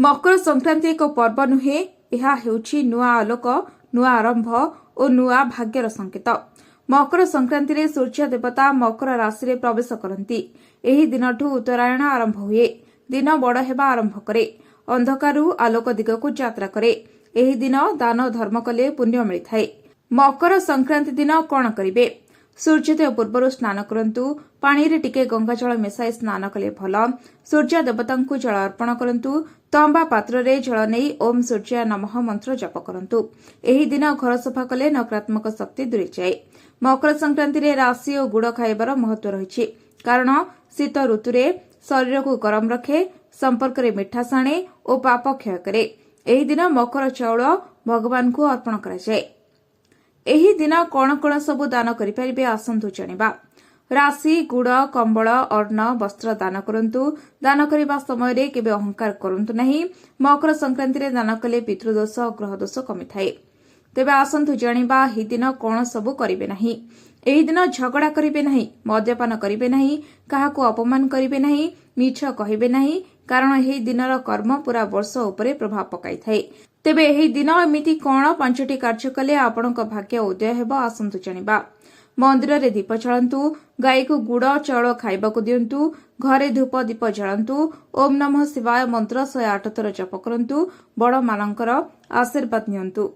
मकर संक्रांति एक पर्व नुहे, यह हेउछि नुआ आलोक, नुआ आरंभ और नुआ भाग्यर संकेत। मकर संक्रांति रे सूर्य देवता मकर राशि रे प्रवेश करती। एही दिनठू उत्तरायण आरंभ हुए। दिन बड़ हेबा आरंभ करे, अंधकारु आलोक दिगकू यात्रा करे। एही दिन दान धर्म कले पुण्य मिलिथाए। मकर संक्रांति दिन कौन करिवे? सूर्योदय पूर्व स्नान करंतु, पानी रे टिके गंगाजल मिसाई स्नान कले भल। सूर्य देवतांकु जल अर्पण करंतु, तंबा पात्र रे जल नहीं ओम सूर्य नमः मंत्र जप करंतु। एही दिन घर सफा कले नकारात्मक शक्ति दूरी जाए। मकर संक्रांति रे राशि और गुड़ खाइबार महत्व रही, कारण शीत ऋतु रे शरीर को गरम रखे, संपर्क रे मिठा साणे और पाप क्षय करे। एही दिन मकर चाउल भगवान को अर्पण करा जाए। एही दिन कौन कौन सबु दान करिपारिबे आसंतु जानिबा। राशि, गुड़, कंबल, अन्न, वस्त्र दान करंतु। दान करिबा समय रे केबे अहंकार करंतु नहीं। मकर संक्रांति रे दान कले पितृदोष और ग्रह दोष कमी थाए। तेबे आसंतु जानिबा एही दिन कौन सबु करिबे नहीं। एही दिन झगड़ा करिबे नहीं, मद्यपान करिबे नहीं, काहाकू अपमान करिबे नहीं, मिछ कहिबे नहीं, कारण एही दिनर कर्म पूरा वर्ष उपरे प्रभाव पकाई थाए। तेबे एही दिन एमिति कौन 5टी कार्य कले आपणक भाग्य उदय हेब आसंतु जानिबा। मंदिर रे दीप जलांतु, गाई को गुड़ चाउल खाइबाकू दियंतु, घरे धूप दीप जलांतु, ओम नमः शिवाय मंत्र 108 थर जप करंतु, बड़ मानकर आशीर्वाद नियंतु।